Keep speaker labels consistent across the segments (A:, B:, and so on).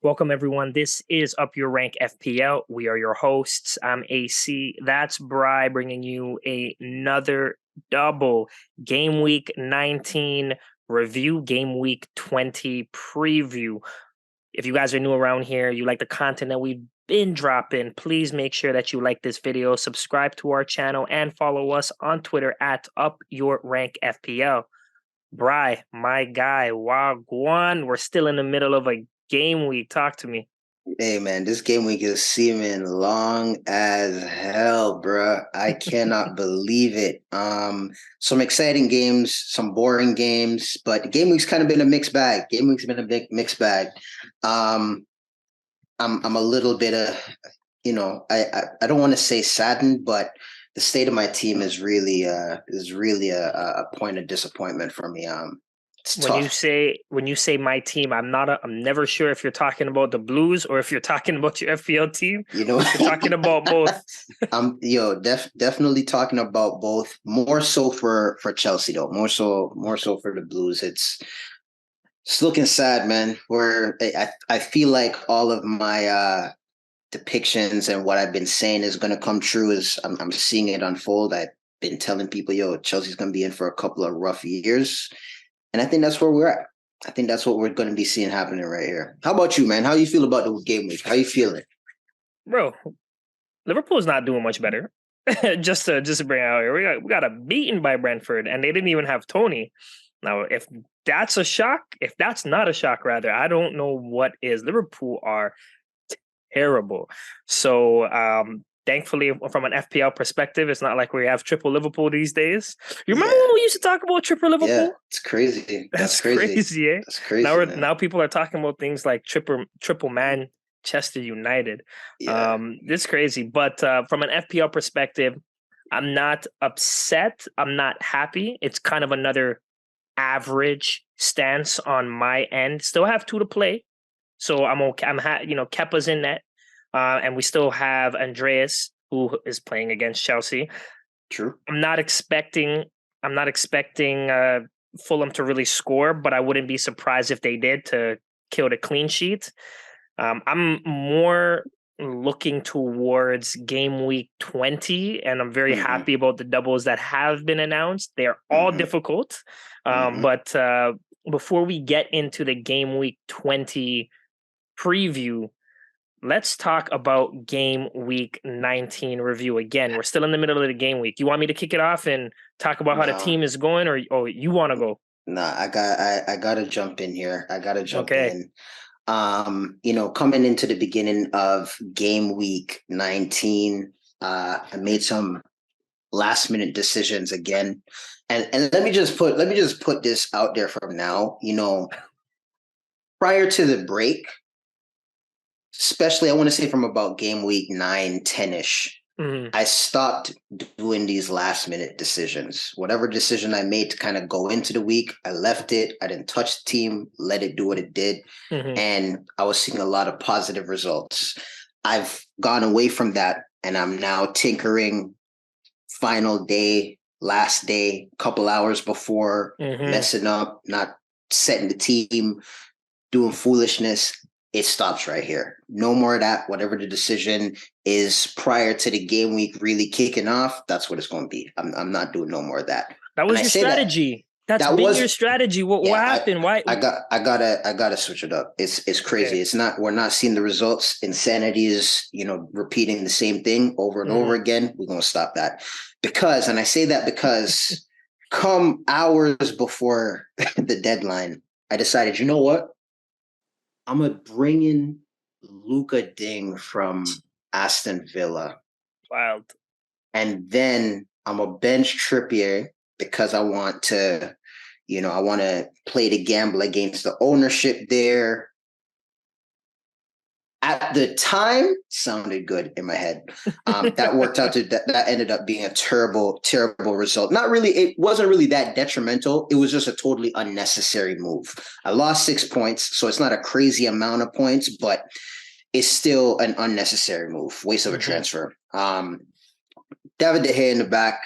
A: Welcome, everyone. This is Up Your Rank FPL. We are your hosts. I'm AC. That's Bri bringing you another double Game Week 19 review, Game Week 20 preview. If you guys are new around here, you like the content that we've been dropping, please make sure that you like this video, subscribe to our channel, and follow us on Twitter at Up Your Rank FPL. Bri, my guy, Wagwan. We're still in the middle of a game week. Talk to me.
B: Hey man, this game week is seeming long as hell, bruh. I cannot believe it. Some exciting games, some boring games, but game week's kind of been a mixed bag. Game week's been a big mixed bag. Um, I'm a little bit I don't want to say saddened, but the state of my team is really a point of disappointment for me. It's
A: When you
B: tough.
A: say my team, I'm never sure if you're talking about the Blues or if you're talking about your FPL team.
B: You know,
A: You're talking about both.
B: definitely talking about both. More so for Chelsea though. More so for the Blues. It's looking sad, man. Where I feel like all of my depictions and what I've been saying is going to come true. Is I'm seeing it unfold. I've been telling people, Chelsea's going to be in for a couple of rough years, and I think that's where we're at. I think that's what we're going to be seeing happening right here. How about you, man? How you feel about the game week? How you feeling?
A: Bro, Liverpool's not doing much better. just to bring out here, we got a beaten by Brentford, and they didn't even have Tony. Now, if that's a shock, if that's not a shock, rather, I don't know what is. Liverpool are terrible. So, thankfully, from an FPL perspective, it's not like we have triple Liverpool these days. You remember
B: Yeah,
A: when we used to talk about triple Liverpool?
B: yeah, it's crazy.
A: That's
B: Crazy.
A: crazy, eh?
B: That's crazy, man.
A: Now people are talking about things like triple Manchester United.
B: Yeah.
A: This is crazy. But from an FPL perspective, I'm not upset. I'm not happy. It's kind of another average stance on my end. Still have two to play, so I'm okay. Kepa's in net, and we still have Andreas who is playing against Chelsea.
B: True.
A: I'm not expecting Fulham to really score, but I wouldn't be surprised if they did to kill the clean sheet. I'm more looking towards game week 20, and I'm very happy about the doubles that have been announced. They're all difficult. But before we get into the game week 20 preview, let's talk about game week 19 review. Again, we're still in the middle of the game week. You want me to kick it off and talk about how the team is going, or you want to go?
B: Nah, I gotta jump in here. I gotta jump
A: Okay.
B: in. Coming into the beginning of game week 19, I made some last minute decisions again. And let me just put this out there from now. Prior to the break, especially I want to say from about game week 9, 10-ish, I stopped doing these last minute decisions. Whatever decision I made to kind of go into the week, I left it. I didn't touch the team, let it do what it did. And I was seeing a lot of positive results. I've gone away from that, and I'm now tinkering final day, last day, couple hours before, messing up, not setting the team, doing foolishness. It stops right here. No more of that. Whatever the decision is prior to the game week really kicking off, that's what it's going to be. I'm not doing no more of that.
A: That was your strategy. That's been your strategy. What happened? Why?
B: I gotta switch it up. It's crazy. Okay. We're not seeing the results. Insanity is, repeating the same thing over and over again. We're gonna stop that. And I say that because come hours before the deadline, I decided, you know what? I'm going to bring in Luka Ding from Aston Villa.
A: Wild.
B: And then I'm a bench Trippier because I want to play the gamble against the ownership there. At the time, sounded good in my head. That worked out that ended up being a terrible, terrible result. It wasn't really that detrimental. It was just a totally unnecessary move. I lost 6 points, so it's not a crazy amount of points, but it's still an unnecessary move. Waste of a transfer. David De Gea in the back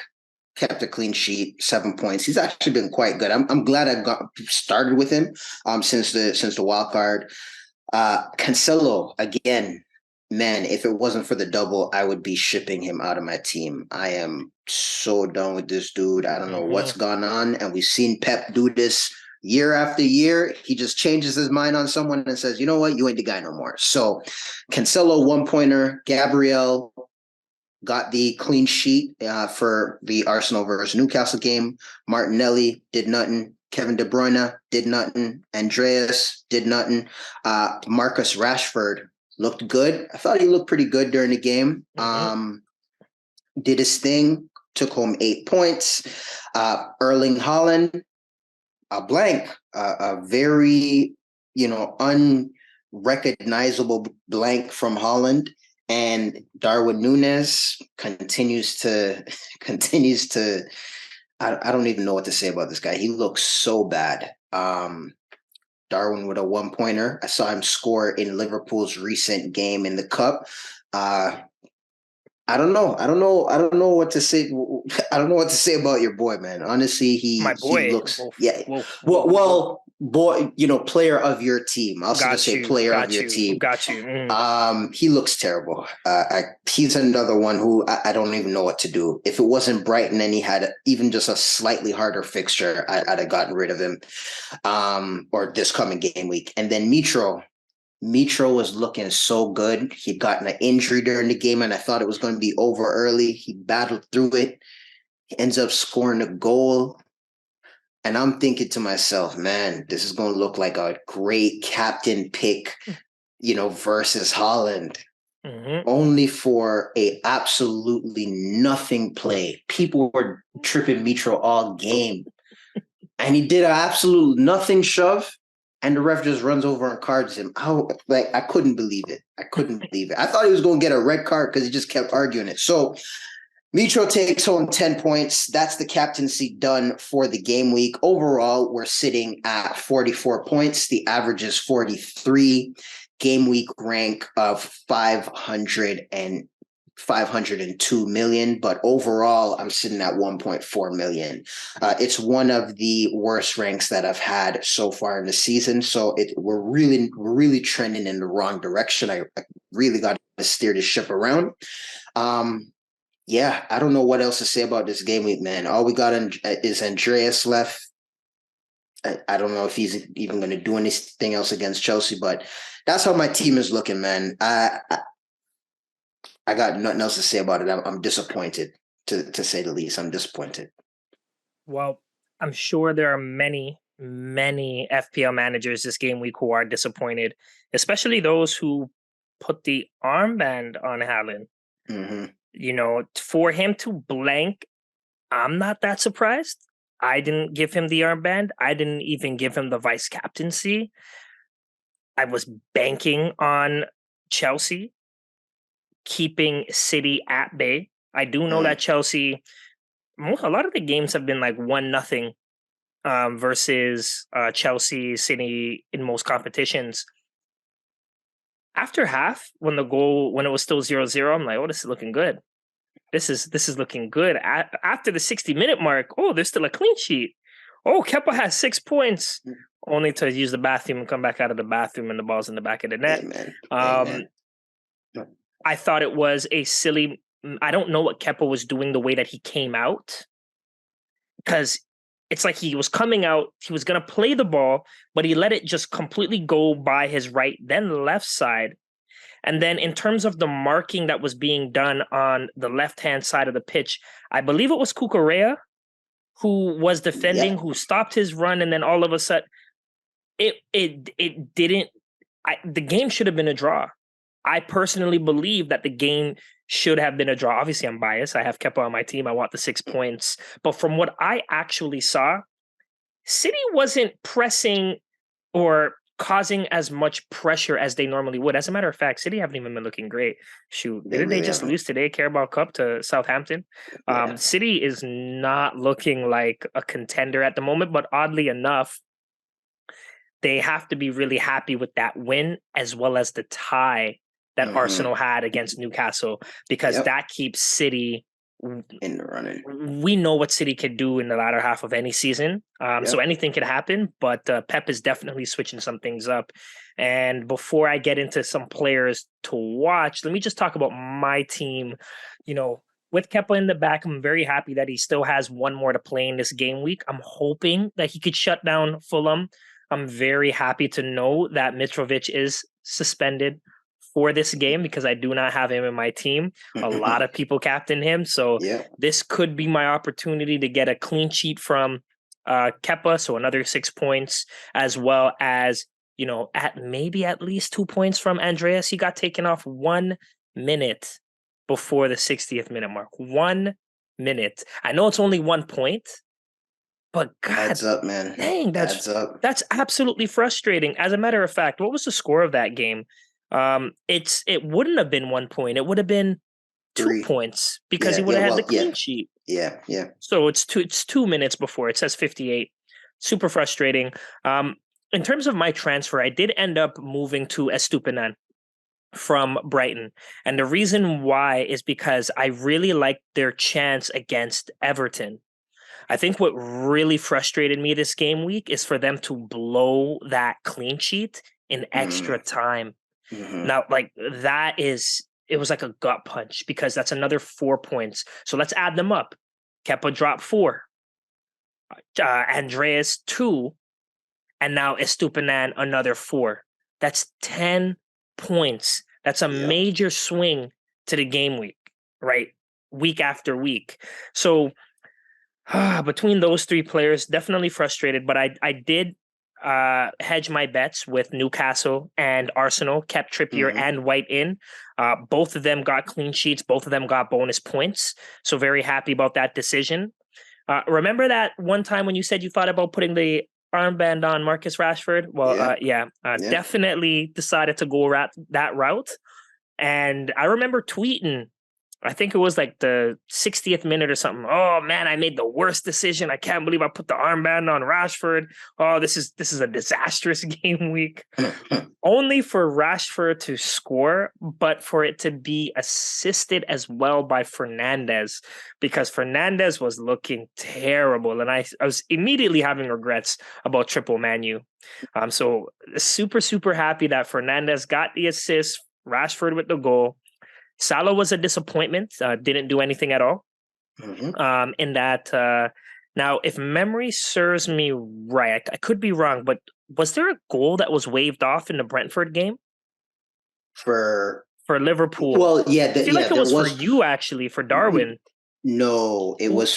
B: kept a clean sheet, 7 points. He's actually been quite good. I'm glad I got started with him since the wild card. Cancelo, again, man, if it wasn't for the double, I would be shipping him out of my team. I am so done with this dude. I don't know what's gone on. And we've seen Pep do this year after year. He just changes his mind on someone and says, you know what, you ain't the guy no more. So Cancelo, 1-pointer. Gabriel got the clean sheet for the Arsenal versus Newcastle game. Martinelli did nothing. Kevin De Bruyne did nothing. Andreas did nothing. Marcus Rashford looked good. I thought he looked pretty good during the game. Did his thing, took home 8 points. Erling Haaland, a blank, a very, unrecognizable blank from Haaland. And Darwin Núñez continues to I don't even know what to say about this guy. He looks so bad. Darwin with a 1-pointer. I saw him score in Liverpool's recent game in the Cup. I don't know what to say. I don't know what to say about your boy, man. Honestly, he looks boy, player of your team. I'll just say player of your team.
A: Got you.
B: He looks terrible. He's another one who I don't even know what to do. If it wasn't Brighton and he had even just a slightly harder fixture, I'd have gotten rid of him. Or this coming game week. And then Mitro was looking so good. He'd gotten an injury during the game, and I thought it was going to be over early. He battled through it. He ends up scoring a goal. And I'm thinking to myself, man, this is going to look like a great captain pick, versus Haaland. Only for a absolutely nothing play. People were tripping Mitro all game. And he did an absolute nothing shove. And the ref just runs over and cards him. I couldn't believe it. I thought he was going to get a red card because he just kept arguing it. So Mitro takes home 10 points. That's the captaincy done for the game week. Overall, we're sitting at 44 points. The average is 43. Game week rank of 502 million, but overall I'm sitting at 1.4 million. It's one of the worst ranks that I've had so far in the season. So we're really trending in the wrong direction. I really got to steer the ship around. I don't know what else to say about this game week, man. All we got is Andreas left. I don't know if he's even going to do anything else against Chelsea, but that's how my team is looking, man. I got nothing else to say about it. I'm disappointed, to say the least. I'm disappointed.
A: Well, I'm sure there are many FPL managers this game week who are disappointed, especially those who put the armband on Haaland. For him to blank, I'm not that surprised. I didn't give him the armband. I didn't even give him the vice captaincy. I was banking on Chelsea keeping City at bay. I do know that Chelsea, a lot of the games have been like 1-0 versus Chelsea, City in most competitions. After half, when it was still 0-0, I'm like, oh, this is looking good. This is looking good. After the 60-minute mark, oh, there's still a clean sheet. Oh, Kepa has 6 points, only to use the bathroom and come back out of the bathroom and the ball's in the back of the net.
B: Amen.
A: I thought it was a silly. I don't know what Kepa was doing the way that he came out, because it's like he was coming out, he was going to play the ball, but he let it just completely go by his right, then left side. And then in terms of the marking that was being done on the left-hand side of the pitch, I believe it was Cucurella who was defending, who stopped his run, and then all of a sudden, it didn't. The game should have been a draw. I personally believe that the game should have been a draw. Obviously, I'm biased. I have Kepa on my team. I want the 6 points. But from what I actually saw, City wasn't pressing or causing as much pressure as they normally would. As a matter of fact, City haven't even been looking great. Shoot, didn't they just lose today, Carabao Cup, to Southampton? City is not looking like a contender at the moment, but oddly enough, they have to be really happy with that win as well as the tie that Arsenal had against Newcastle, because that keeps City
B: in the running.
A: We know what City could do in the latter half of any season. So anything could happen, but Pep is definitely switching some things up. And before I get into some players to watch, let me just talk about my team. With Kepa in the back, I'm very happy that he still has one more to play in this game week. I'm hoping that he could shut down Fulham. I'm very happy to know that Mitrovic is suspended for this game because I do not have him in my team. A lot of people captain him. So this could be my opportunity to get a clean sheet from Kepa, so another 6 points, as well as, at least 2 points from Andreas. He got taken off 1 minute before the 60th minute mark. 1 minute. I know it's only 1 point, but God,
B: adds up, man.
A: Dang,
B: adds up.
A: That's absolutely frustrating. As a matter of fact, what was the score of that game? It wouldn't have been 1 point. It would have been 2 points because he would have had the clean sheet.
B: Yeah.
A: So it's 2 minutes before. It says 58. Super frustrating. In terms of my transfer, I did end up moving to Estupinan from Brighton. And the reason why is because I really liked their chance against Everton. I think what really frustrated me this game week is for them to blow that clean sheet in extra time. Now, it was like a gut punch because that's another 4 points. So let's add them up. Kepa dropped 4. Andreas 2. And now Estupinan another 4. That's 10 points. That's a major swing to the game week, right? Week after week. So between those 3 players, definitely frustrated, but I did hedge my bets with Newcastle and Arsenal, kept Trippier and White in. Both of them got clean sheets. Both of them got bonus points. So very happy about that decision. Remember that one time when you said you thought about putting the armband on Marcus Rashford? Well, definitely decided to go that route. And I remember tweeting, I think it was like the 60th minute or something. Oh man, I made the worst decision. I can't believe I put the armband on Rashford. Oh, this is a disastrous game week. Only for Rashford to score, but for it to be assisted as well by Fernandes, because Fernandes was looking terrible. And I was immediately having regrets about triple Manu. So super, super happy that Fernandes got the assist, Rashford with the goal. Salah was a disappointment, didn't do anything at all. In that, now, if memory serves me right, I could be wrong, but was there a goal that was waved off in the Brentford game? For Liverpool?
B: Well,
A: I feel like it was for you, actually, for Darwin.
B: No, it was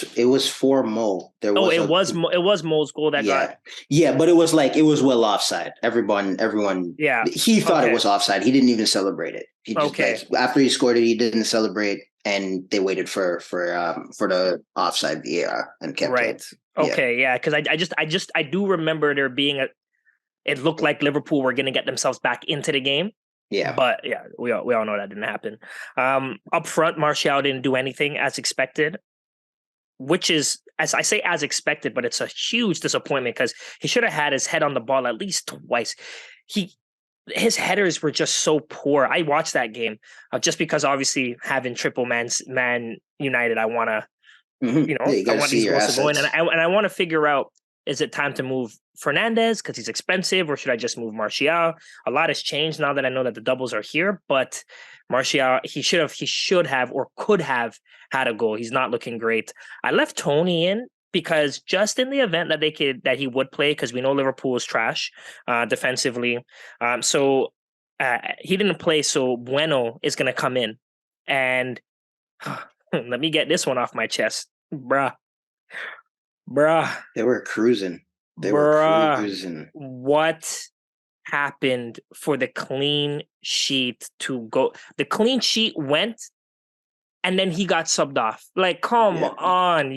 B: for Mo.
A: It was Mo's goal that got.
B: Yeah, but it was well offside. Everyone.
A: Yeah,
B: he thought it was offside. He didn't even celebrate it. He just, after he scored it, he didn't celebrate, and they waited for the offside VAR and kept it.
A: Okay, yeah, because I do remember there being it looked like Liverpool were going to get themselves back into the game.
B: Yeah.
A: But yeah, we all know that didn't happen. Up front, Martial didn't do anything as expected, which is, as I say, as expected, but it's a huge disappointment because he should have had his head on the ball at least twice. His headers were just so poor. I watched that game just because obviously having triple Man United, I want to, I want these goals to go in, and I want to figure out, is it time to move Fernandes because he's expensive, or should I just move Martial? A lot has changed now that I know that the doubles are here, but Martial, he should have or could have had a goal. He's not looking great. I left Tony in because just in the event that he would play, because we know Liverpool is trash defensively. So he didn't play, so Bueno is going to come in. And let me get this one off my chest. Bruh.
B: They were cruising.
A: What happened for the clean sheet to go? The clean sheet went, and then he got subbed off. Like, come on.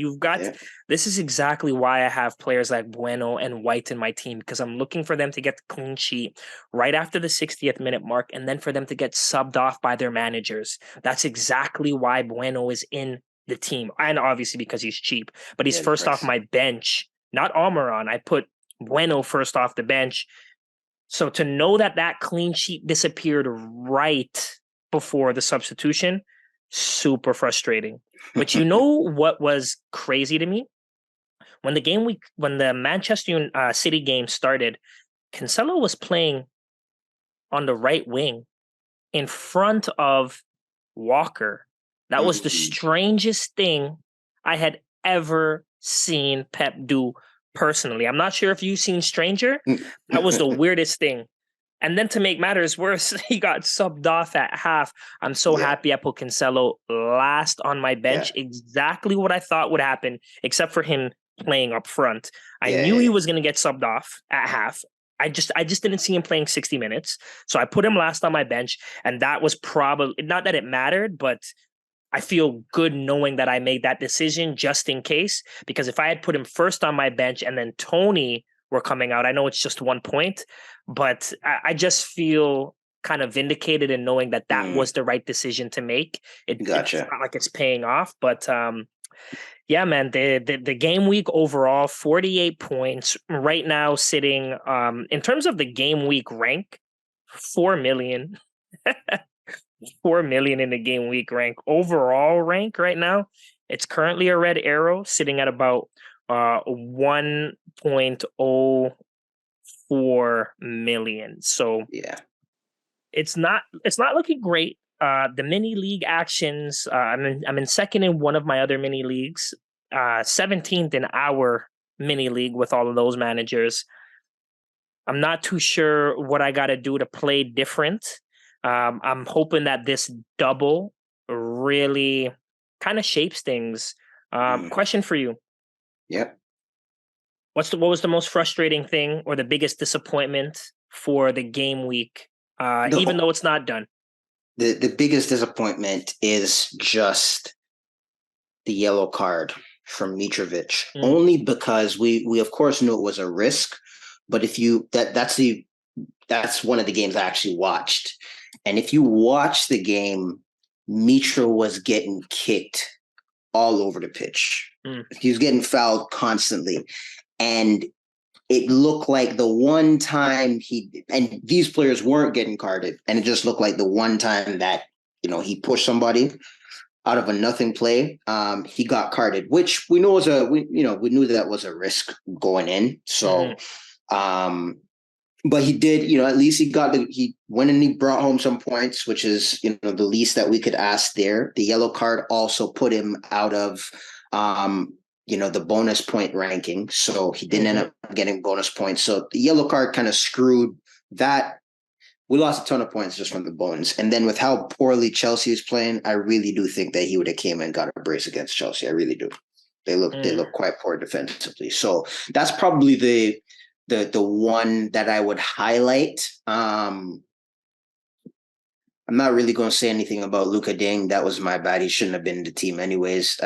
A: This is exactly why I have players like Bueno and White in my team, because I'm looking for them to get the clean sheet right after the 60th minute mark, and then for them to get subbed off by their managers. That's exactly why Bueno is in the team, and obviously because he's cheap, but he's first off my bench, not Almiron. I put Bueno first off the bench. So to know that clean sheet disappeared right before the substitution, super frustrating. But you know what was crazy to me? When the Manchester City game started, Cancelo was playing on the right wing in front of Walker. That was the strangest thing I had ever seen Pep do personally. I'm not sure if you've seen Stranger. That was the weirdest thing. And then to make matters worse, he got subbed off at half. I'm so happy I put Cancelo last on my bench. Exactly what I thought would happen, except for him playing up front. I knew he was going to get subbed off at half. I just didn't see him playing 60 minutes. So I put him last on my bench. And that was probably, not that it mattered, but I feel good knowing that I made that decision just in case. Because if I had put him first on my bench and then Tony were coming out, I know it's just 1 point, but I just feel kind of vindicated in knowing that was the right decision to make. It's not like it's paying off, but yeah, man, the game week overall, 48 points right now, sitting in terms of the game week rank, 4 million. 4 million in the game week rank. Overall rank right now, it's currently a red arrow sitting at about 1.04 million. So it's not looking great. The mini league actions, I'm in second in one of my other mini leagues, 17th in our mini league with all of those managers. I'm not too sure what I got to do to play different. I'm hoping that this double really kind of shapes things. Question for you.
B: Yep.
A: What was the most frustrating thing or the biggest disappointment for the game week, even though it's not done?
B: The biggest disappointment is just the yellow card from Mitrovic, only because we of course knew it was a risk, but if you that's one of the games I actually watched. And if you watch the game, Mitro was getting kicked all over the pitch. He was getting fouled constantly. And it looked like the one time and these players weren't getting carded. And it just looked like the one time that, he pushed somebody out of a nothing play, he got carded, which we know we knew that was a risk going in. So, but he did, at least he went and he brought home some points, which is, the least that we could ask there. The yellow card also put him out of, the bonus point ranking. So he didn't end up getting bonus points. So the yellow card kind of screwed that. We lost a ton of points just from the bonus. And then with how poorly Chelsea is playing, I really do think that he would have came and got a brace against Chelsea. I really do. They look quite poor defensively. So that's probably the one that I would highlight. I'm not really going to say anything about Luka Ding. That was my bad. He shouldn't have been in the team anyways.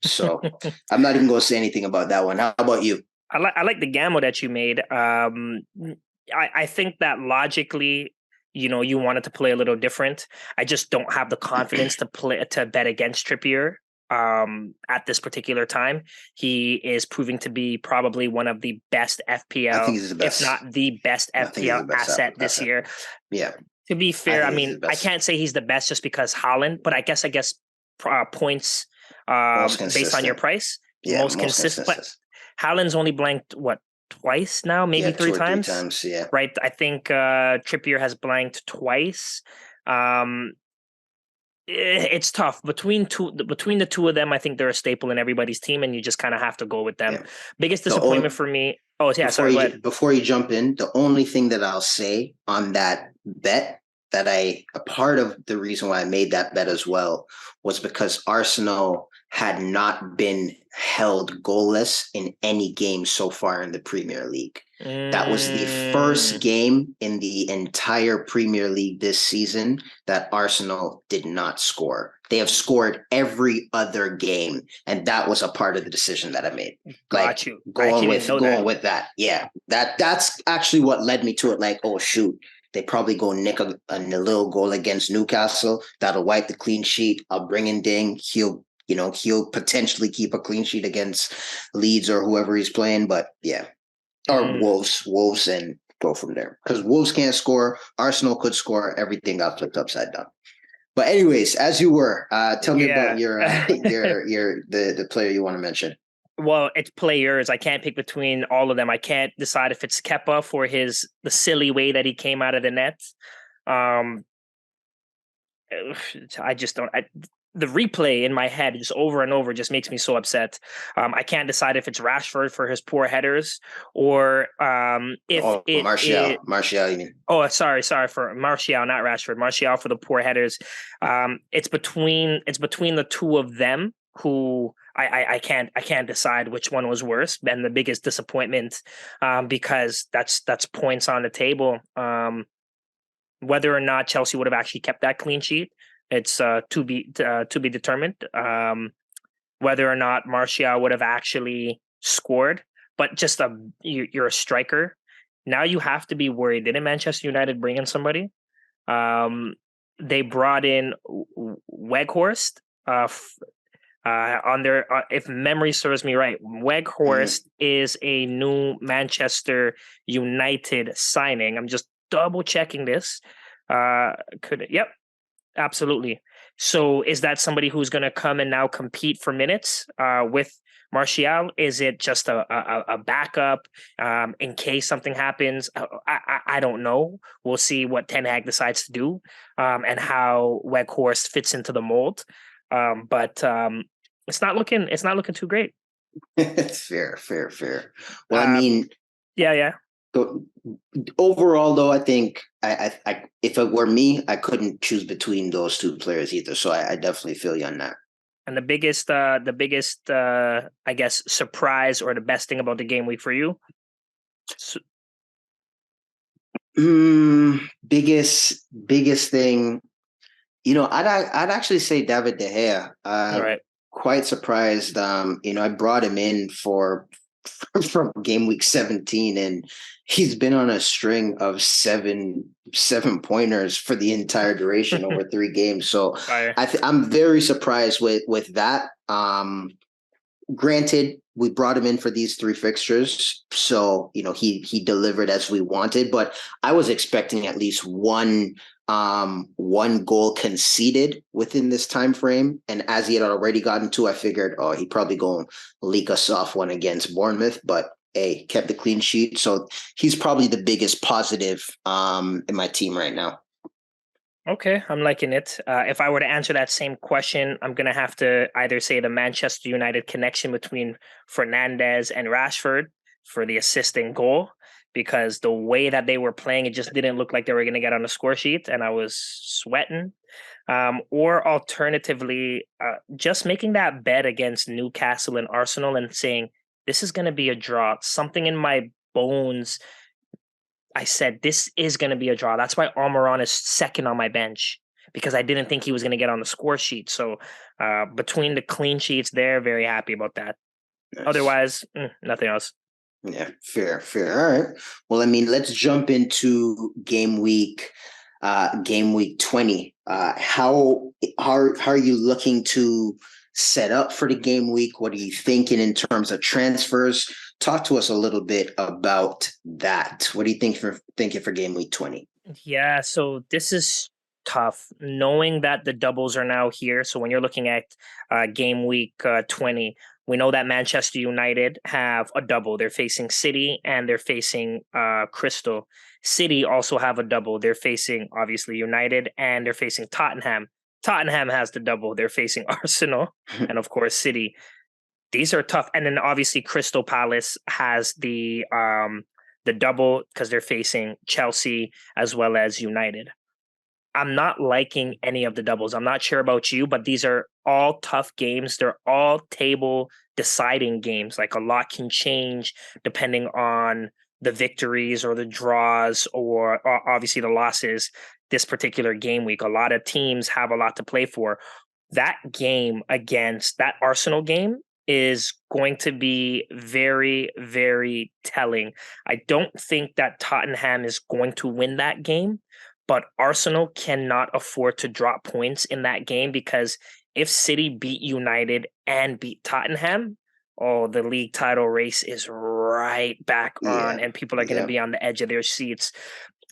B: So I'm not even going to say anything about that one. How about you?
A: I like the gamble that you made. I think that logically, you wanted to play a little different. I just don't have the confidence to bet against Trippier. At this particular time, he is proving to be probably one of the best FPL, if not the best FPL asset this year.
B: Yeah.
A: To be fair, I mean, I can't say he's the best just because Haaland, but I guess points based on your price, most consistent. Haaland's only blanked twice now, maybe three times.
B: 3 times, yeah.
A: Right. I think Trippier has blanked twice. It's tough between the two of them. I think they're a staple in everybody's team, and you just kind of have to go with them. Yeah. Biggest disappointment for me. Oh yeah,
B: before you jump in, the only thing that I'll say on that bet that a part of the reason why I made that bet as well was because Arsenal had not been held goalless in any game so far in the Premier League. That was the first game in the entire Premier League this season that Arsenal did not score. They have scored every other game, and that was a part of the decision that I made. Going with that. Yeah, that's actually what led me to it. Like, oh shoot, they probably go nick a little goal against Newcastle. That'll wipe the clean sheet. I'll bring in Ding. He'll potentially keep a clean sheet against Leeds or whoever he's playing. But yeah. Or Wolves, and go from there. Because Wolves can't score. Arsenal could score. Everything got flipped upside down. But anyways, as you were, tell me about
A: Yeah.
B: the player you want to mention.
A: Well, it's players. I can't pick between all of them. I can't decide if it's Kepa for the silly way that he came out of the net. Um, I just don't. The replay in my head just over and over just makes me so upset. I can't decide if it's Rashford for his poor headers or if
B: Martial, you mean?
A: Oh, sorry for Martial, not Rashford. Martial for the poor headers. It's between the two of them who I can't decide which one was worse and the biggest disappointment, because that's points on the table. Whether or not Chelsea would have actually kept that clean sheet, it's to be determined. Whether or not Martial would have actually scored, but just you're a striker. Now you have to be worried. Didn't Manchester United bring in somebody? They brought in Weghorst. On their, if memory serves me right, Weghorst is a new Manchester United signing. I'm just double checking this. Yep, absolutely. So is that somebody who's going to come and now compete for minutes with Martial? Is it just a backup in case something happens? I don't know. We'll see what Ten Hag decides to do and how Weghorst fits into the mold. But it's not looking too great.
B: It's fair. Well, I mean,
A: yeah.
B: Overall, though, I think I if it were me, I couldn't choose between those two players either. So I definitely feel you on that.
A: And the biggest, I guess, surprise or the best thing about the game week for you?
B: Biggest thing, I'd actually say David De Gea.
A: All right.
B: Quite surprised. I brought him in from game week 17, and he's been on a string of seven pointers for the entire duration over 3 games. So I'm very surprised with that. Granted, we brought him in for these 3 fixtures, so he delivered as we wanted, but I was expecting at least one goal conceded within this time frame, and as he had already gotten 2, I figured, he probably going to leak us off one against Bournemouth, but hey, kept the clean sheet, so he's probably the biggest positive in my team right now.
A: Okay, I'm liking it. If I were to answer that same question, I'm going to have to either say the Manchester United connection between Fernandes and Rashford for the assisting goal, because the way that they were playing, it just didn't look like they were going to get on the score sheet, and I was sweating. Or alternatively, just making that bet against Newcastle and Arsenal and saying, this is going to be a draw. Something in my bones, I said, this is going to be a draw. That's why Almiron is second on my bench, because I didn't think he was going to get on the score sheet. So between the clean sheets there, very happy about that. Nice. Otherwise, nothing else.
B: Yeah, fair. All right. Well, I mean, let's jump into game week 20. How are you looking to set up for the game week? What are you thinking in terms of transfers? Talk to us a little bit about that. What do you think thinking for game week 20?
A: Yeah, so this is tough, knowing that the doubles are now here. So when you're looking at game week 20, we know that Manchester United have a double. They're facing City and they're facing Crystal. City also have a double. They're facing, obviously, United, and they're facing Tottenham. Tottenham has the double. They're facing Arsenal and, of course, City. These are tough. And then, obviously, Crystal Palace has the double because they're facing Chelsea as well as United. I'm not liking any of the doubles. I'm not sure about you, but these are all tough games. They're all table deciding games. Like, a lot can change depending on the victories or the draws or obviously the losses this particular game week. A lot of teams have a lot to play for. That game against that Arsenal game is going to be very, very telling. I don't think that Tottenham is going to win that game, but Arsenal cannot afford to drop points in that game, because if City beat United and beat Tottenham, the league title race is right back on, and people are going to be on the edge of their seats.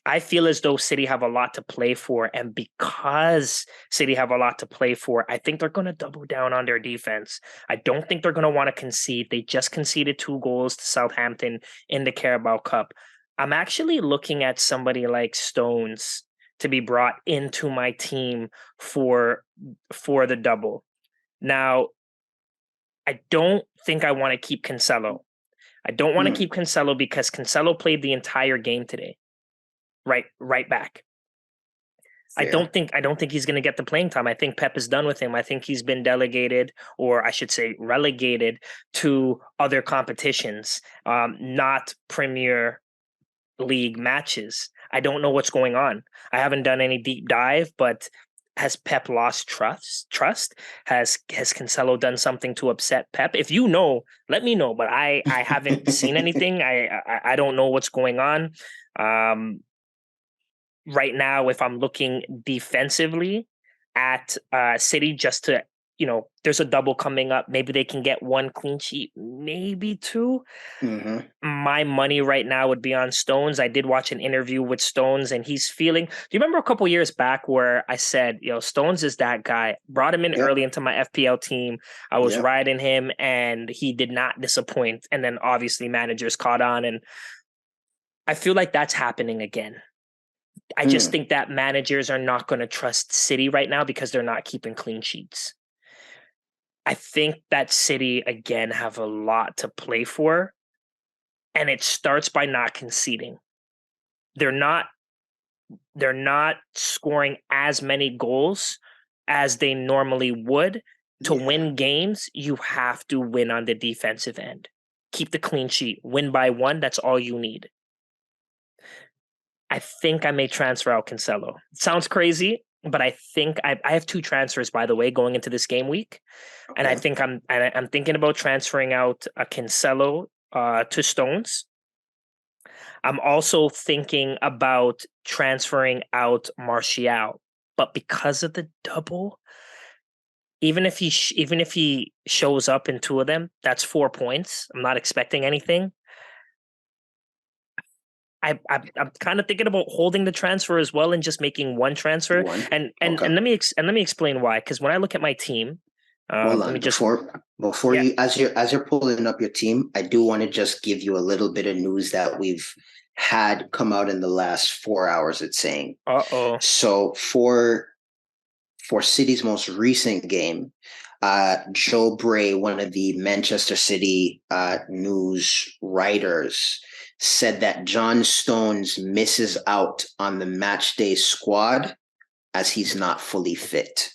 A: I feel as though City have a lot to play for, and because City have a lot to play for, I think they're going to double down on their defense. I don't think they're going to want to concede. They just conceded 2 goals to Southampton in the Carabao Cup. I'm actually looking at somebody like Stones to be brought into my team for the double. Now, I don't think I want to keep Cancelo. I don't want to keep Cancelo because Cancelo played the entire game today. Right back. Fair. I don't think he's going to get the playing time. I think Pep is done with him. I think he's been delegated, or I should say relegated, to other competitions, not Premier League matches. I don't know what's going on. I haven't done any deep dive, but has Pep lost trust? Has Cancelo done something to upset Pep? If you know, let me know. But I haven't seen anything. I don't know what's going on. Right now, if I'm looking defensively at City, just to, there's a double coming up. Maybe they can get 1 clean sheet, maybe 2. My money right now would be on Stones. I did watch an interview with Stones, and he's feeling. Do you remember a couple years back where I said, Stones is that guy? Brought him in early into my FPL team. I was riding him, and he did not disappoint. And then obviously managers caught on, and I feel like that's happening again. I just think that managers are not going to trust City right now because they're not keeping clean sheets. I think that City, again, have a lot to play for, and it starts by not conceding. They're not scoring as many goals as they normally would. To win games, you have to win on the defensive end. Keep the clean sheet. Win by 1. That's all you need. I think I may transfer out Cancelo. It sounds crazy, but I think I have 2 transfers, by the way, going into this game week. Okay. And I think I'm thinking about transferring out a Cancelo to Stones. I'm also thinking about transferring out Martial, but because of the double, even if he shows up in 2 of them, that's 4 points. I'm not expecting anything. I'm kind of thinking about holding the transfer as well and just making 1 transfer. And let me explain why. Because when I look at my team, let me just
B: before you as you're pulling up your team, I do want to just give you a little bit of news that we've had come out in the last 4 hours. It's saying, so for City's most recent game, Joe Bray, one of the Manchester City news writers, said that John Stones misses out on the match day squad as he's not fully fit.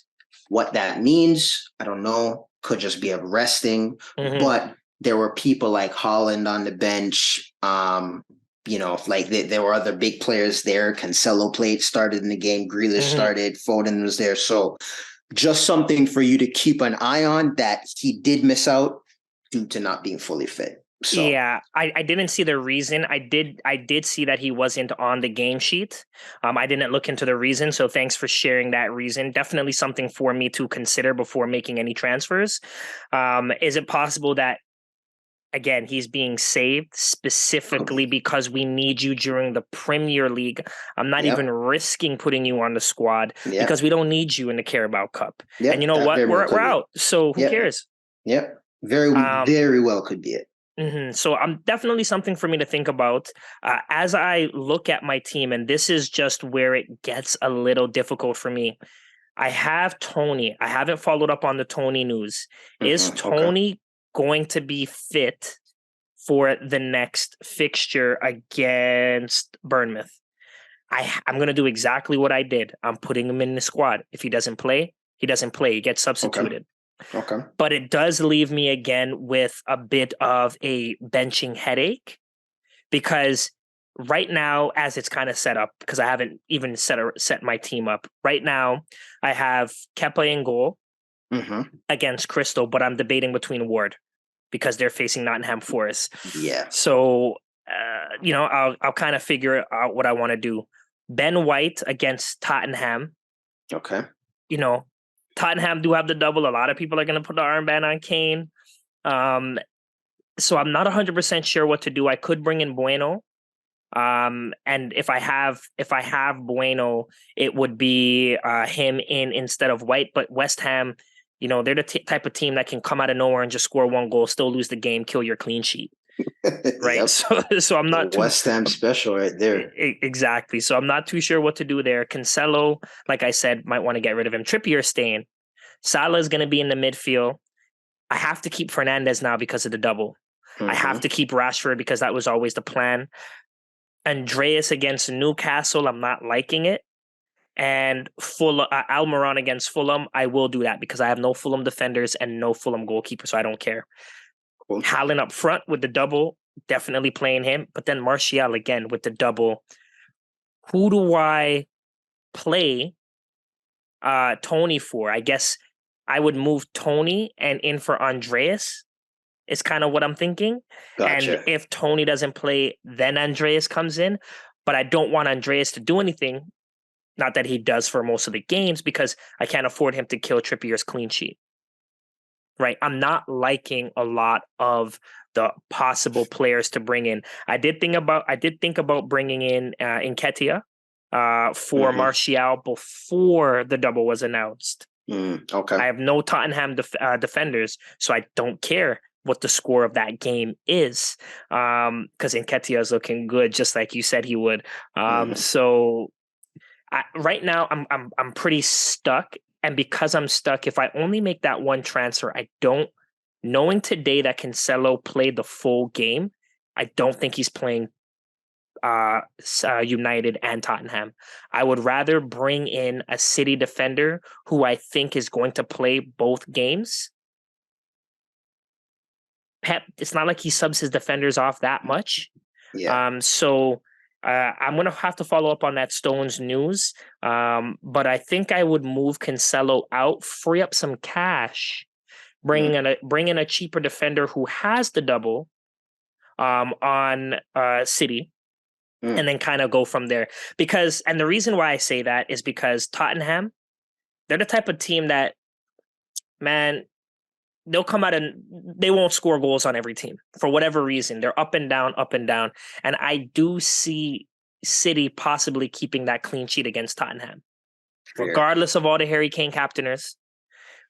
B: What that means, I don't know. Could just be a resting. But there were people like Haaland on the bench. Like there were other big players there. Cancelo started in the game. Grealish started. Foden was there. So just something for you to keep an eye on, that he did miss out due to not being fully fit. So.
A: Yeah, I didn't see the reason. I did see that he wasn't on the game sheet. I didn't look into the reason, so thanks for sharing that reason. Definitely something for me to consider before making any transfers. Is it possible that, again, he's being saved specifically because we need you during the Premier League? I'm not even risking putting you on the squad because we don't need you in the Carabao Cup. And you know what? We're out. So who cares?
B: Yep. Very well could be it.
A: So I'm definitely something for me to think about as I look at my team. And this is just where it gets a little difficult for me. I have Tony. I haven't followed up on the Tony news. Is Tony going to be fit for the next fixture against Bournemouth? I'm going to do exactly what I did. I'm putting him in the squad. If he doesn't play, he doesn't play. He gets substituted.
B: Okay.
A: But it does leave me again with a bit of a benching headache, because right now, as it's kind of set up, because I haven't even set my team up. Right now, I have Kepa in goal against Crystal, but I'm debating between Ward because they're facing Nottingham Forest.
B: Yeah.
A: So, I'll kind of figure out what I want to do. Ben White against Tottenham.
B: Okay.
A: Tottenham do have the double. A lot of people are going to put the armband on Kane. So I'm not 100% sure what to do. I could bring in Bueno And if I have Bueno, it would be him instead of White. But West Ham, they're the type of team that can come out of nowhere and just score one goal, still lose the game, kill your clean sheet. Right.
B: Yep.
A: So I'm not
B: West Ham special right there.
A: Exactly. So I'm not too sure what to do there. Cancelo, like I said, might want to get rid of him. Trippier staying. Salah is going to be in the midfield. I have to keep Fernandez now because of the double. I have to keep Rashford because that was always the plan. Andreas against Newcastle, I'm not liking it. And Almiron against Fulham, I will do that because I have no Fulham defenders and no Fulham goalkeeper, so I don't care. Cool. Haaland up front with the double, definitely playing him. But then Martial again with the double. Who do I play Tony for? I guess I would move Tony and in for Andreas. Is kind of what I'm thinking. Gotcha. And if Tony doesn't play, then Andreas comes in. But I don't want Andreas to do anything. Not that he does for most of the games, because I can't afford him to kill Trippier's clean sheet. Right? I'm not liking a lot of the possible players to bring in. I did think about bringing in Nketiah for Martial before the double was announced.
B: Okay.
A: I have no Tottenham defenders, so I don't care what the score of that game is, because Nketiah is looking good, just like you said he would. So right now I'm pretty stuck, and because I'm stuck, if I only make that one transfer, knowing today that Cancelo played the full game, I don't think he's playing United and Tottenham. I would rather bring in a City defender who I think is going to play both games. Pep, it's not like he subs his defenders off that much. Yeah. So I'm going to have to follow up on that Stones news. But I think I would move Cancelo out, free up some cash, bring in a cheaper defender who has the double on City, and then kind of go from there. And the reason why I say that is because Tottenham, they're the type of team that, man, they'll come out and they won't score goals on every team for whatever reason. They're up and down. And I do see City possibly keeping that clean sheet against Tottenham, regardless of all the Harry Kane captainers.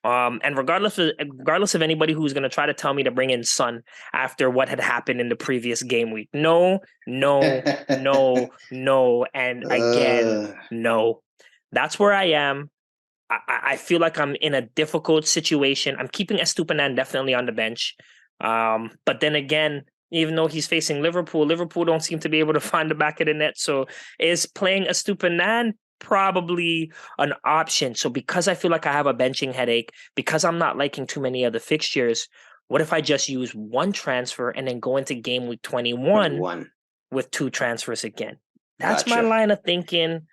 A: And regardless of anybody who's going to try to tell me to bring in Son after what had happened in the previous game week. No. And again, no. That's where I am. I feel like I'm in a difficult situation. I'm keeping Estupiñán definitely on the bench. But then again, even though he's facing Liverpool don't seem to be able to find the back of the net. So is playing Estupiñán probably an option? So because I feel like I have a benching headache, because I'm not liking too many of the fixtures, what if I just use one transfer and then go into game week 21 with two transfers again? That's my line of thinking.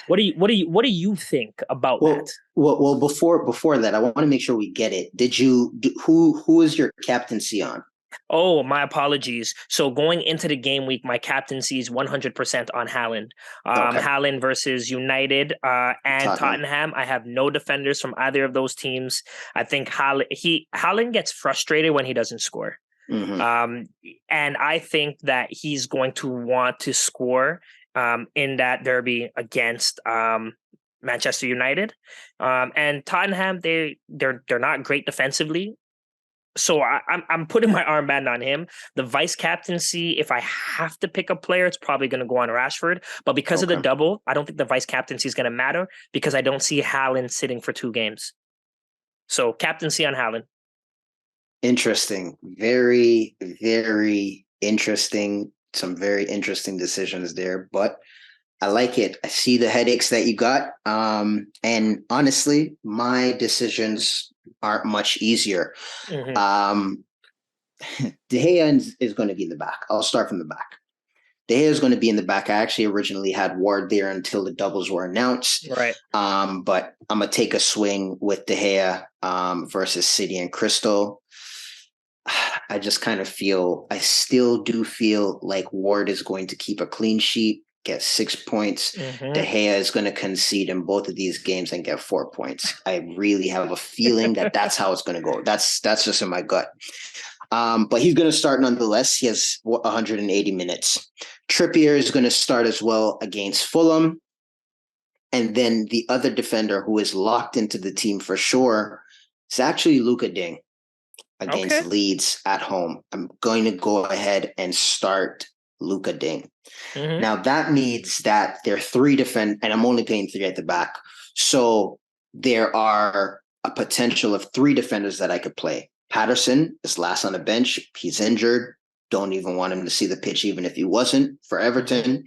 A: What do you think about that?
B: Well, before that, I want to make sure we get it. Who is your captaincy on?
A: Oh, my apologies. So going into the game week, my captaincy is 100% on Haaland. Haaland versus United and Tottenham. I have no defenders from either of those teams. I think Haaland gets frustrated when he doesn't score. And I think that he's going to want to score in that derby against Manchester United. And Tottenham, they're not great defensively. So I'm putting my armband on him. The vice captaincy, if I have to pick a player, it's probably going to go on Rashford. But because of the double, I don't think the vice captaincy is going to matter because I don't see Haaland sitting for 2 games. So captaincy on Haaland.
B: Interesting. Very, very interesting. Some very interesting decisions there, but I like it. I see the headaches that you got. And honestly, my decisions aren't much easier. De Gea is going to be in the back. I'll start from the back. De Gea is going to be in the back. I actually originally had Ward there until the doubles were announced.
A: Right.
B: But I'm going to take a swing with De Gea versus City and Crystal. I just kind of I still do feel like Ward is going to keep a clean sheet, get 6 points. De Gea is going to concede in both of these games and get 4 points. I really have a feeling that that's how it's going to go. That's just in my gut. But he's going to start nonetheless. He has 180 minutes. Trippier is going to start as well against Fulham. And then the other defender who is locked into the team for sure is actually Luka Ding against Leeds at home. I'm going to go ahead and start Luka Ding. Mm-hmm. Now, that means that there are three and I'm only playing three at the back. So there are a potential of three defenders that I could play. Patterson is last on the bench. He's injured. Don't even want him to see the pitch, even if he wasn't for Everton.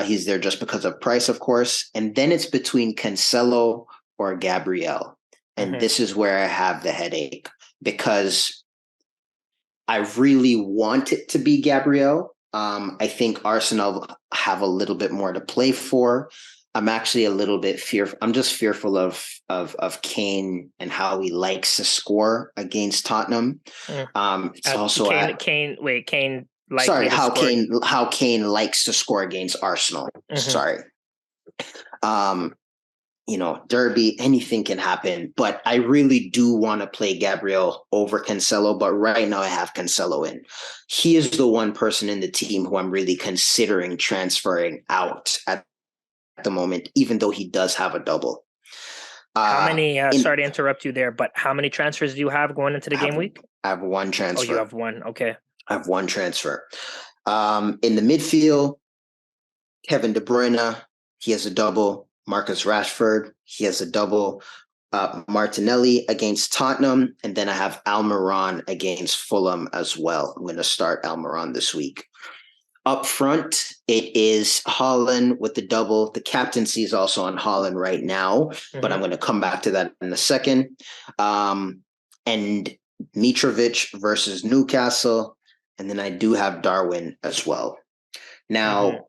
B: He's there just because of price, of course. And then it's between Cancelo or Gabriel. And this is where I have the headache, because I really want it to be Gabriel. I think Arsenal have a little bit more to play for. I'm actually a little bit fearful. I'm just fearful of Kane and how he likes to score against Tottenham. It's also
A: Kane.
B: Sorry, how Kane likes to score against Arsenal. Sorry. Derby, anything can happen, but I really do want to play Gabriel over Cancelo. But right now I have Cancelo in. He is the one person in the team who I'm really considering transferring out at the moment, even though he does have a double.
A: How many, sorry to interrupt you there, but how many transfers do you have going into the game week?
B: I have one transfer.
A: Oh, you have one. Okay.
B: I have one transfer. In the midfield, Kevin De Bruyne, he has a double. Marcus Rashford, he has a double. Martinelli against Tottenham. And then I have Almiron against Fulham as well. I'm going to start Almiron this week. Up front, it is Haaland with the double. The captaincy is also on Haaland right now, but I'm going to come back to that in a second. And Mitrovic versus Newcastle. And then I do have Darwin as well. Now,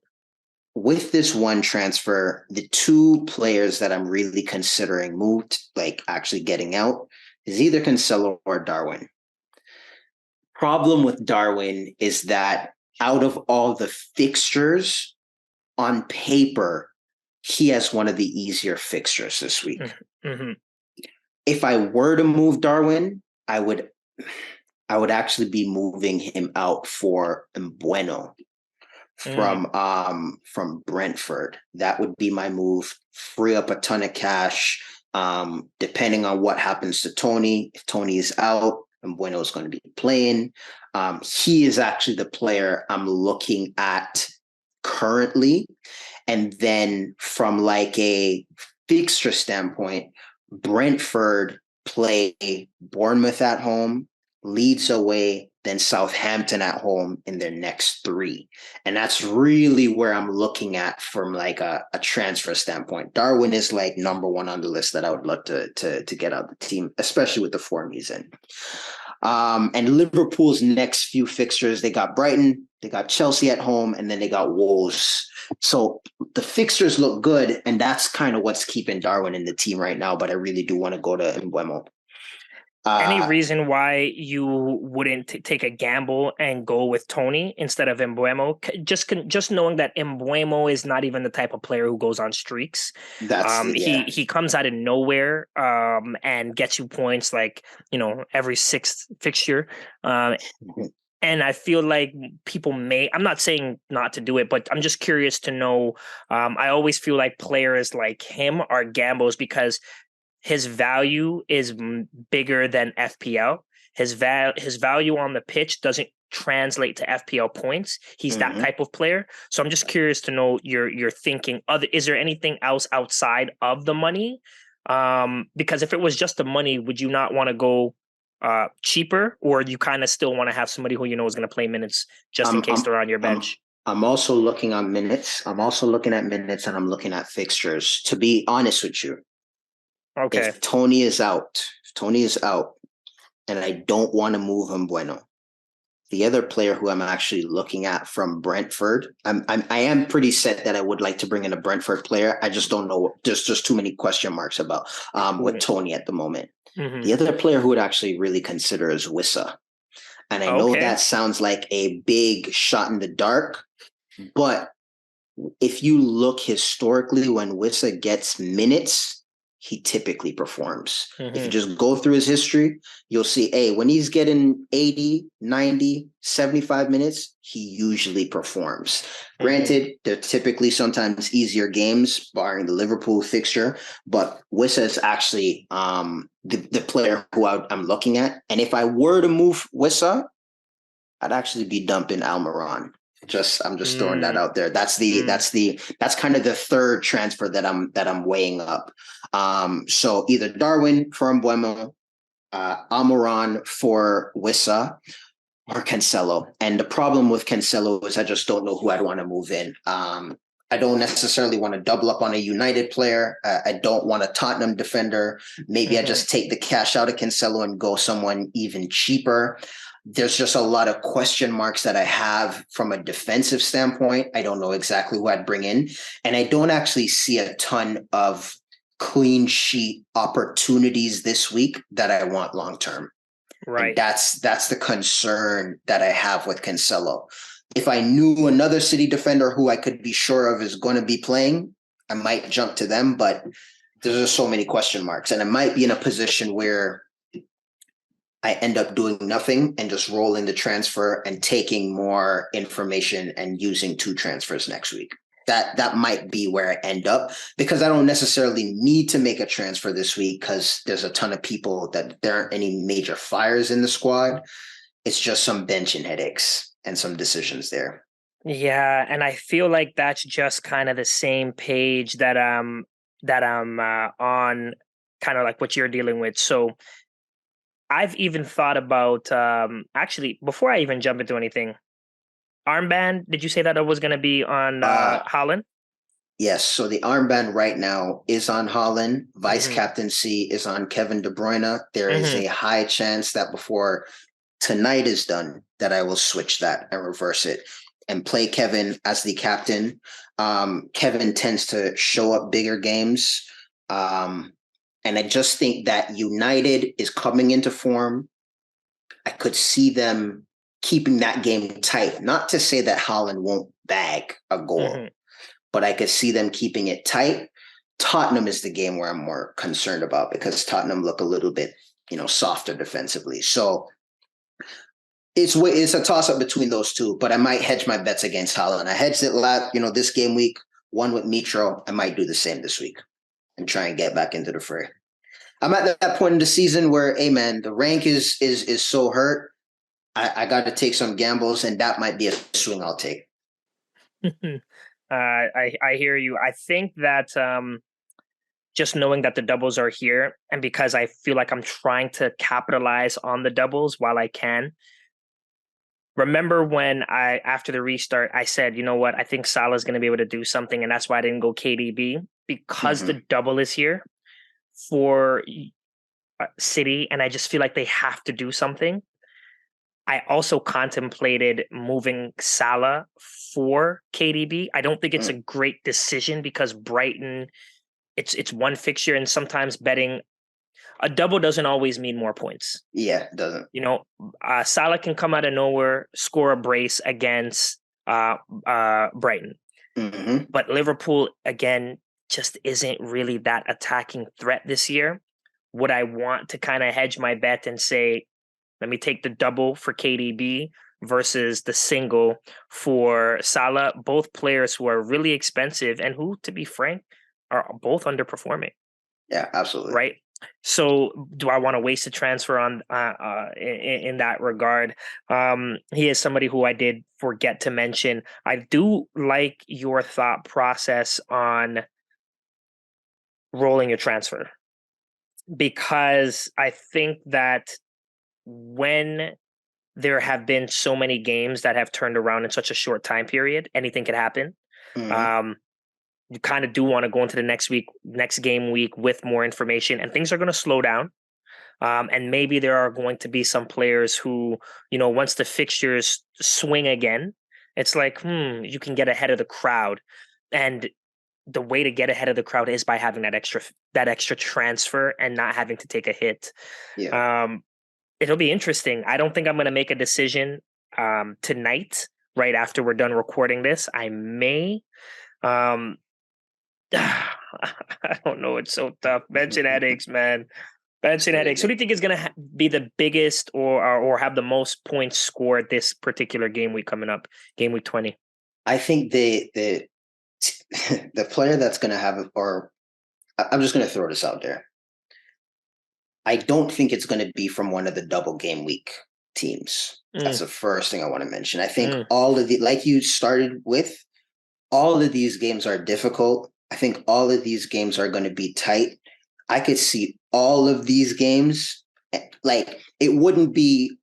B: with this one transfer, the two players that I'm really considering moved, like actually getting out, is either Cancelo or Darwin. Problem with Darwin is that out of all the fixtures on paper, he has one of the easier fixtures this week. If I were to move Darwin, I would actually be moving him out for Mbeumo from Brentford. That would be my move. Free up a ton of cash. Depending on what happens to Tony, if Tony is out, Mbeumo is going to be playing. He is actually the player I'm looking at currently. And then from like a fixture standpoint, Brentford play Bournemouth at home, Leeds away, then Southampton at home in their next three. And that's really where I'm looking at from like a transfer standpoint. Darwin is like number one on the list that I would love to get out of the team, especially with the form he's in. And Liverpool's next few fixtures, they got Brighton, they got Chelsea at home, and then they got Wolves. So the fixtures look good, and that's kind of what's keeping Darwin in the team right now. But I really do want to go to Mbeumo.
A: Any reason why you wouldn't take a gamble and go with Tony instead of Mbeumo? Just knowing that Mbeumo is not even the type of player who goes on streaks. He comes out of nowhere and gets you points like every sixth fixture. And I feel like people I'm not saying not to do it, but I'm just curious to know. I always feel like players like him are gambles because his value is bigger than FPL. His value on the pitch doesn't translate to FPL points. He's that type of player. So I'm just curious to know your thinking. Is there anything else outside of the money? Because if it was just the money, would you not want to go cheaper, or you kind of still want to have somebody who is going to play minutes just in case they're on your bench?
B: I'm also looking on minutes. I'm also looking at minutes, and I'm looking at fixtures. To be honest with you.
A: Okay.
B: If Tony is out, and I don't want to move Mbeumo, the other player who I'm actually looking at from Brentford, I am pretty set that I would like to bring in a Brentford player. I just don't know. There's just too many question marks about with Tony at the moment. The other player who would actually really consider is Wissa. And I know that sounds like a big shot in the dark, but if you look historically when Wissa gets minutes, he typically performs. If you
A: Mm-hmm.
B: just go through his history, you'll see, hey, when he's getting 80, 90, 75 minutes, he usually performs. Granted, they're typically sometimes easier games, barring the Liverpool fixture, but Wissa is actually the player who I'm looking at. And if I were to move Wissa, I'd actually be dumping Almiron. I'm just throwing that out there. That's kind of the third transfer that I'm weighing up. So either Darwin for Mbuemo, Almiron for Wissa, or Cancelo. And the problem with Cancelo is I just don't know who I'd want to move in. I don't necessarily want to double up on a United player. I don't want a Tottenham defender. Maybe I just take the cash out of Cancelo and go someone even cheaper. There's just a lot of question marks that I have from a defensive standpoint. I don't know exactly who I'd bring in. And I don't actually see a ton of clean sheet opportunities this week that I want long term.
A: Right.
B: And that's the concern that I have with Cancelo. If I knew another City defender who I could be sure of is going to be playing, I might jump to them, but there's just so many question marks. And I might be in a position where I end up doing nothing and just rolling the transfer and taking more information and using 2 transfers next week. That might be where I end up, because I don't necessarily need to make a transfer this week because there's a ton of people that there aren't any major fires in the squad. It's just some benching headaches and some decisions there.
A: Yeah, and I feel like that's just kind of the same page that I'm on, kind of like what you're dealing with. So I've even thought about actually, before I even jump into anything, armband. Did you say that it was going to be on Haaland?
B: Yes. So the armband right now is on Haaland. Vice captaincy is on Kevin De Bruyne. There is a high chance that before tonight is done, that I will switch that and reverse it and play Kevin as the captain. Kevin tends to show up bigger games. And I just think that United is coming into form. I could see them keeping that game tight. Not to say that Haaland won't bag a goal, but I could see them keeping it tight. Tottenham is the game where I'm more concerned about, because Tottenham look a little bit, softer defensively. So it's a toss-up between those two, but I might hedge my bets against Haaland. I hedged it this game week, won with Mitro. I might do the same this week and try and get back into the fray. I'm at that point in the season where, hey man, the rank is so hurt. I got to take some gambles, and that might be a swing I'll take.
A: I hear you. I think that just knowing that the doubles are here, and because I feel like I'm trying to capitalize on the doubles while I can. Remember when after the restart, I said, you know what, I think Salah's going to be able to do something, and that's why I didn't go KDB, because the double is here for City, and I just feel like they have to do something. I also contemplated moving Salah for KDB. I don't think it's a great decision because Brighton, it's one fixture, and sometimes betting a double doesn't always mean more points.
B: Yeah, it doesn't.
A: Salah can come out of nowhere, score a brace against Brighton. But Liverpool, again, just isn't really that attacking threat this year. Would I want to kind of hedge my bet and say, let me take the double for KDB versus the single for Salah? Both players who are really expensive and who, to be frank, are both underperforming.
B: Yeah, absolutely.
A: Right. So do I want to waste a transfer on in that regard? He is somebody who I did forget to mention. I do like your thought process on rolling your transfer, because I think that when there have been so many games that have turned around in such a short time period, anything could happen. You kind of do want to go into the next game week with more information, and things are going to slow down. And maybe there are going to be some players who, once the fixtures swing again, it's like, you can get ahead of the crowd. And the way to get ahead of the crowd is by having that extra transfer and not having to take a hit.
B: Yeah.
A: It'll be interesting. I don't think I'm going to make a decision tonight, right after we're done recording this. I may. I don't know. It's so tough. Benching headaches, man. Benching headaches. Who do you think is going to be the biggest or have the most points scored this particular game week coming up? Game week 20.
B: I think the player that's going to have, or I'm just going to throw this out there. I don't think it's going to be from one of the double game week teams. That's the first thing I want to mention. I think all of the, like you started with, all of these games are difficult. I think all of these games are going to be tight. I could see all of these games. Like it wouldn't be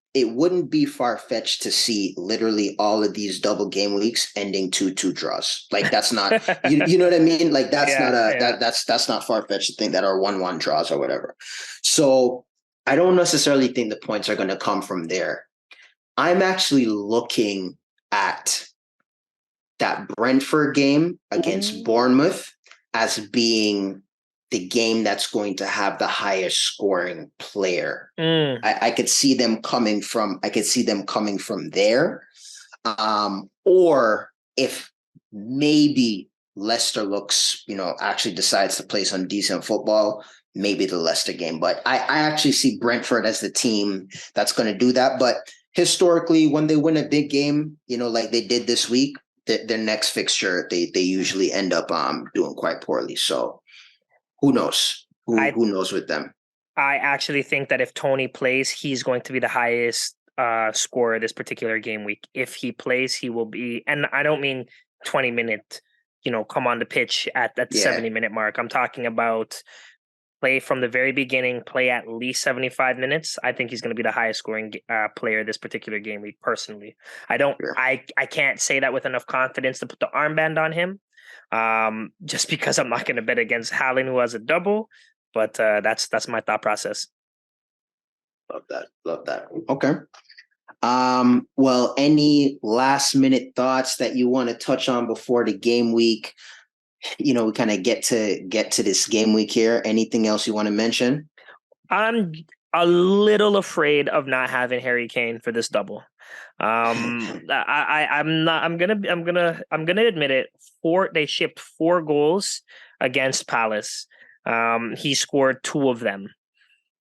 B: far-fetched to see literally all of these double game weeks ending 2-2 draws. Like that's not you know what I mean? Like that's that's not far-fetched to think that are 1-1 draws or whatever. So I don't necessarily think the points are going to come from there. I'm actually looking at that Brentford game against Bournemouth as being the game that's going to have the highest scoring player. I could see them coming from there. Or if maybe Leicester looks, actually decides to play some decent football, maybe the Leicester game. But I actually see Brentford as the team that's going to do that. But historically, when they win a big game, like they did this week, their next fixture, they usually end up doing quite poorly. So who knows? Who knows with them?
A: I actually think that if Tony plays, he's going to be the highest scorer this particular game week. If he plays, he will be, and I don't mean 20-minute, come on the pitch at the 70-minute mark. I'm talking about play from the very beginning, play at least 75 minutes. I think he's going to be the highest scoring player this particular game week, personally. I can't say that with enough confidence to put the armband on him, just because I'm not going to bet against Haaland, who has a double. But that's my thought process.
B: Love that. Okay. Well, any last minute thoughts that you want to touch on before the game week? We kind of get to this game week here. Anything else you want to mention?
A: I'm a little afraid of not having Harry Kane for this double. I'm gonna admit it. They shipped 4 goals against Palace. He scored 2 of them.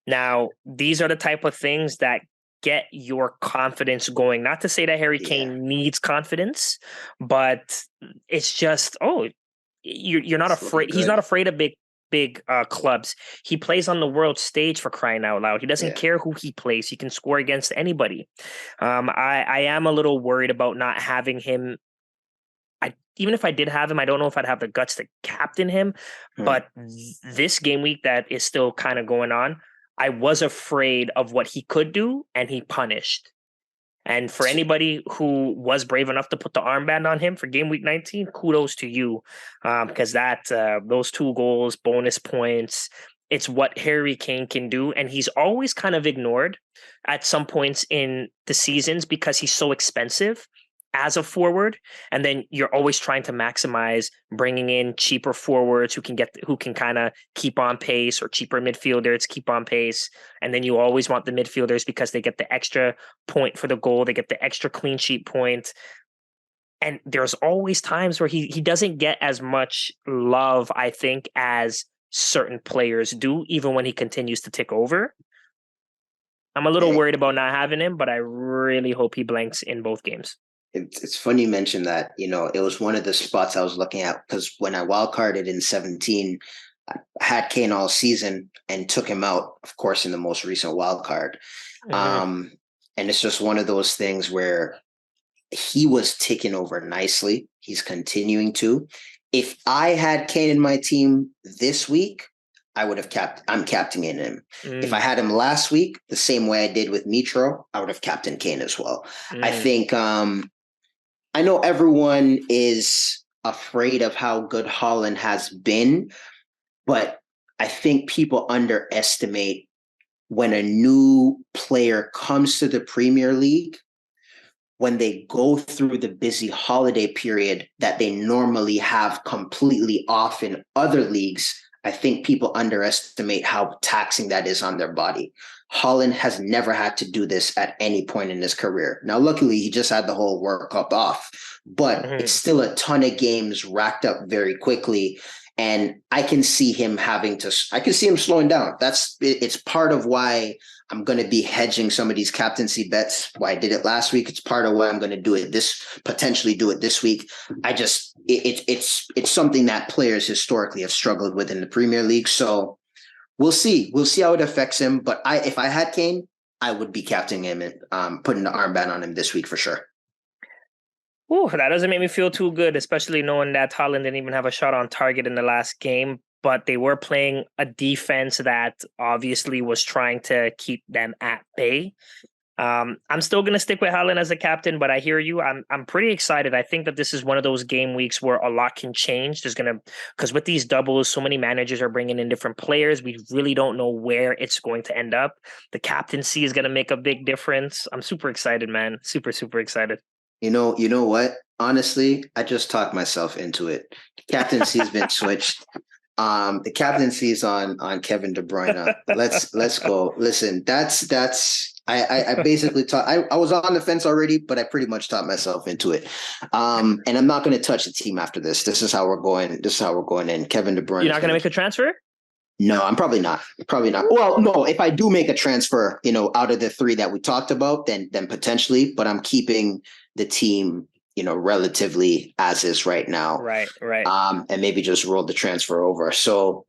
A: Now, these are the type of things that get your confidence going. Not to say that Harry Kane needs confidence, but it's just, you're not afraid. He's not afraid of big clubs. He plays on the world stage, for crying out loud. He doesn't care who he plays. He can score against anybody. I am a little worried about not having him. Even if I did have him, I don't know if I'd have the guts to captain him. But this game week that is still kind of going on, I was afraid of what he could do, and he punished. And for anybody who was brave enough to put the armband on him for game week 19, kudos to you, because those 2 goals, bonus points, it's what Harry Kane can do. And he's always kind of ignored at some points in the seasons because he's so expensive as a forward. And then you're always trying to maximize bringing in cheaper forwards who can kind of keep on pace, or cheaper midfielders keep on pace. And then you always want the midfielders because they get the extra point for the goal. They get the extra clean sheet point. And there's always times where he doesn't get as much love, I think, as certain players do, even when he continues to tick over. I'm a little worried about not having him, but I really hope he blanks in both games.
B: It's funny you mentioned that. It was one of the spots I was looking at, because when I wildcarded in 17, I had Kane all season and took him out, of course, in the most recent wildcard. And it's just one of those things where he was ticking over nicely. He's continuing to. If I had Kane in my team this week, I would have I'm captaining him. If I had him last week, the same way I did with Mitro, I would have captained Kane as well. I think I know everyone is afraid of how good Haaland has been, but I think people underestimate when a new player comes to the Premier League, when they go through the busy holiday period that they normally have completely off in other leagues. I think people underestimate how taxing that is on their body. Haaland has never had to do this at any point in his career. Now, luckily, he just had the whole World Cup off, but it's still a ton of games racked up very quickly. And I can see him slowing down. It's part of why I'm going to be hedging some of these captaincy bets. Why I did it last week. It's part of why I'm going to potentially do it this week. It's something that players historically have struggled with in the Premier League. So we'll see. We'll see how it affects him. But if I had Kane, I would be captaining him and putting the armband on him this week for sure.
A: Ooh, that doesn't make me feel too good, especially knowing that Haaland didn't even have a shot on target in the last game. But they were playing a defense that obviously was trying to keep them at bay. I'm still going to stick with Haaland as a captain, but I hear you. I'm pretty excited. I think that this is one of those game weeks where a lot can change. Because with these doubles, so many managers are bringing in different players. We really don't know where it's going to end up. The captaincy is going to make a big difference. I'm super excited, man. Super, super excited.
B: You know what? Honestly, I just talked myself into it. The captaincy's been switched. The captaincy is on Kevin De Bruyne. Let's go. Listen, I basically taught. I was on the fence already, but I pretty much taught myself into it. And I'm not going to touch the team after this. This is how we're going. This is how we're going in. Kevin De Bruyne.
A: You're not going to make a transfer?
B: No, I'm probably not. Probably not. Well, no. If I do make a transfer, out of the three that we talked about, then potentially. But I'm keeping the team, relatively as is right now.
A: Right.
B: And maybe just roll the transfer over. So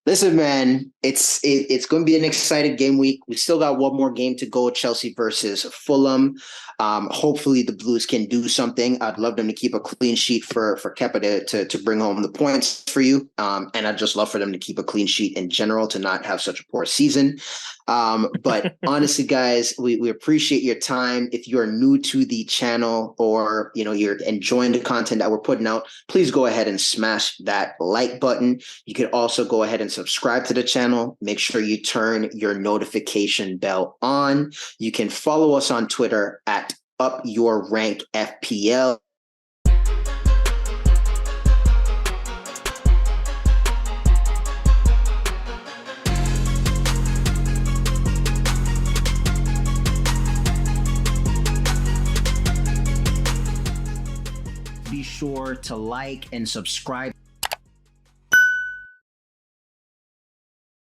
B: listen, man, it's going to be an exciting game week. We still got one more game to go, Chelsea versus Fulham. Hopefully the Blues can do something. I'd love them to keep a clean sheet for Kepa to bring home the points for you. And I'd just love for them to keep a clean sheet in general, to not have such a poor season. But honestly, guys, we appreciate your time. If you're new to the channel, or you're enjoying the content that we're putting out, please go ahead and smash that like button. You can also go ahead and subscribe to the channel. Make sure you turn your notification bell on. You can follow us on Twitter at UpYourRankFPL. Be sure to like and subscribe.